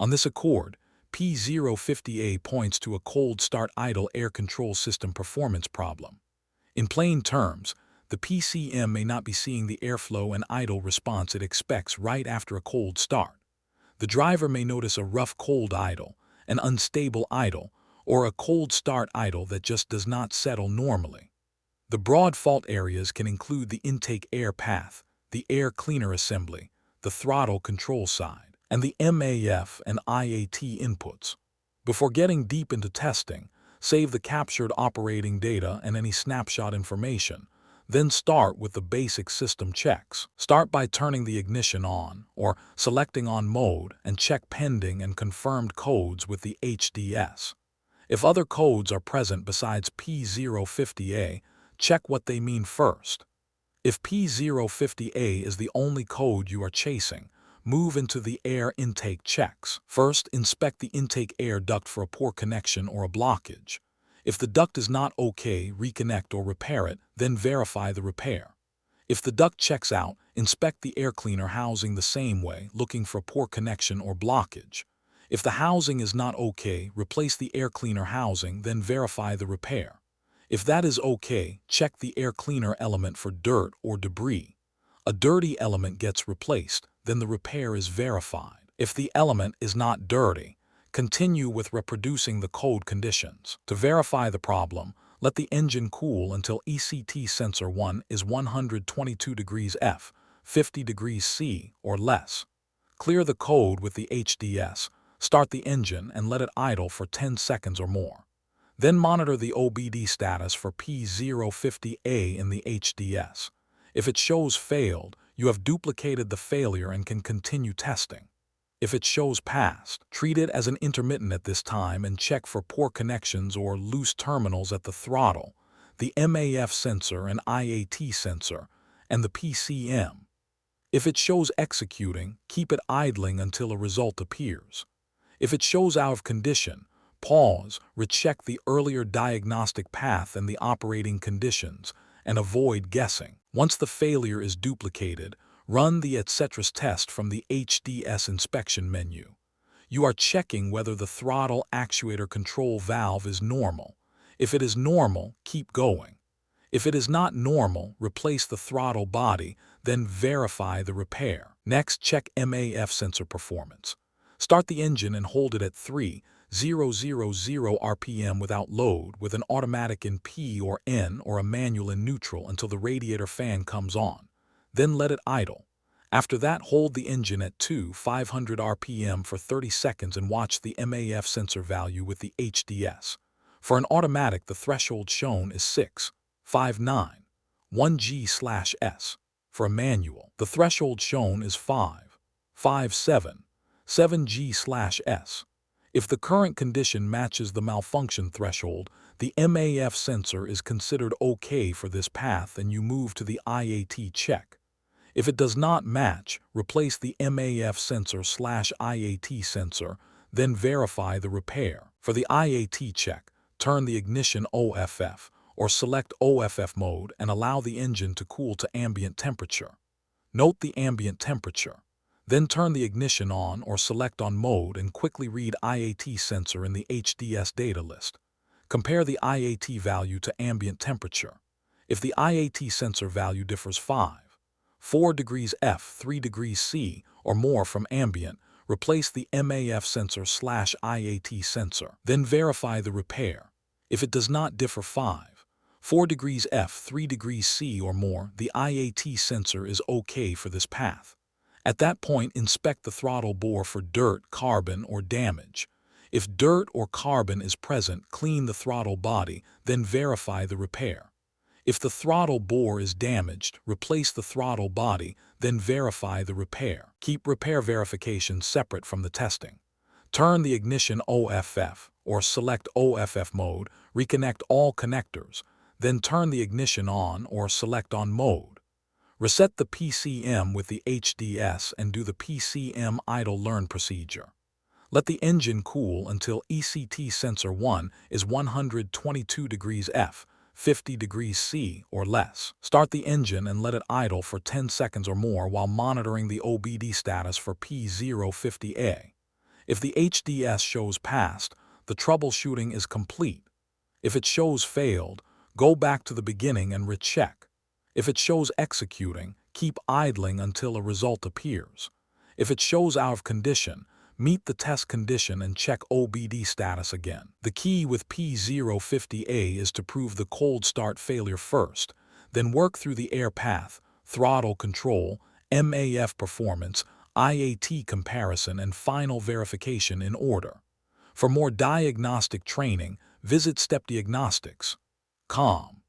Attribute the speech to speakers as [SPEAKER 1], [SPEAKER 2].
[SPEAKER 1] On this accord, P050A points to a cold start idle air control system performance problem. In plain terms, the PCM may not be seeing the airflow and idle response it expects right after a cold start. The driver may notice a rough cold idle, an unstable idle, or a cold start idle that just does not settle normally. The broad fault areas can include the intake air path, the air cleaner assembly, the throttle control side, and the MAF and IAT inputs. Before getting deep into testing, save the captured operating data and any snapshot information. Then start with the basic system checks. Start by turning the ignition on or selecting on mode and check pending and confirmed codes with the HDS. If other codes are present besides P050A, check what they mean first. If P050A is the only code you are chasing, move into the air intake checks. First, inspect the intake air duct for a poor connection or a blockage. If the duct is not okay, reconnect or repair it, then verify the repair. If the duct checks out, inspect the air cleaner housing the same way, looking for a poor connection or blockage. If the housing is not okay, replace the air cleaner housing, then verify the repair. If that is okay, check the air cleaner element for dirt or debris. A dirty element gets replaced, then the repair is verified. If the element is not dirty, continue with reproducing the code conditions. To verify the problem, let the engine cool until ECT sensor 1 is 122 degrees F, 50 degrees C, or less. Clear the code with the HDS, start the engine and let it idle for 10 seconds or more. Then monitor the OBD status for P050A in the HDS. If it shows failed, you have duplicated the failure and can continue testing. If it shows passed, treat it as an intermittent at this time and check for poor connections or loose terminals at the throttle, the MAF sensor and IAT sensor, and the PCM. If it shows executing, keep it idling until a result appears. If it shows out of condition, pause, recheck the earlier diagnostic path and the operating conditions, and avoid guessing. Once the failure is duplicated, run the etc. test from the HDS inspection menu. You are checking whether the throttle actuator control valve is normal. If it is normal, keep going. If it is not normal, replace the throttle body, then verify the repair. Next, check MAF sensor performance. Start the engine and hold it at 3,000 RPM without load with an automatic in P or N or a manual in neutral until the radiator fan comes on. Then let it idle. After that, hold the engine at 2,500 RPM for 30 seconds and watch the MAF sensor value with the HDS. For an automatic, the threshold shown is 6,591 1G/S. For a manual, the threshold shown is 5,577 7G/S. If the current condition matches the malfunction threshold, the MAF sensor is considered okay for this path and you move to the IAT check. If it does not match, replace the MAF sensor/IAT sensor, then verify the repair. For the IAT check, turn the ignition OFF or select OFF mode and allow the engine to cool to ambient temperature. Note the ambient temperature. Then turn the ignition on or select on mode and quickly read IAT sensor in the HDS data list. Compare the IAT value to ambient temperature. If the IAT sensor value differs 4 degrees F, 3 degrees C, or more from ambient, replace the MAF sensor/IAT sensor. Then verify the repair. If it does not differ 4 degrees F, 3 degrees C, or more, the IAT sensor is okay for this path. At that point, inspect the throttle bore for dirt, carbon, or damage. If dirt or carbon is present, clean the throttle body, then verify the repair. If the throttle bore is damaged, replace the throttle body, then verify the repair. Keep repair verification separate from the testing. Turn the ignition OFF or select OFF mode, reconnect all connectors, then turn the ignition on or select on mode. Reset the PCM with the HDS and do the PCM idle learn procedure. Let the engine cool until ECT sensor 1 is 122 degrees F, 50 degrees C, or less. Start the engine and let it idle for 10 seconds or more while monitoring the OBD status for P050A. If the HDS shows passed, the troubleshooting is complete. If it shows failed, go back to the beginning and recheck. If it shows executing, keep idling until a result appears. If it shows out of condition, meet the test condition and check OBD status again. The key with P050A is to prove the cold start failure first, then work through the air path, throttle control, MAF performance, IAT comparison, and final verification in order. For more diagnostic training, visit stepdiagnostics.com.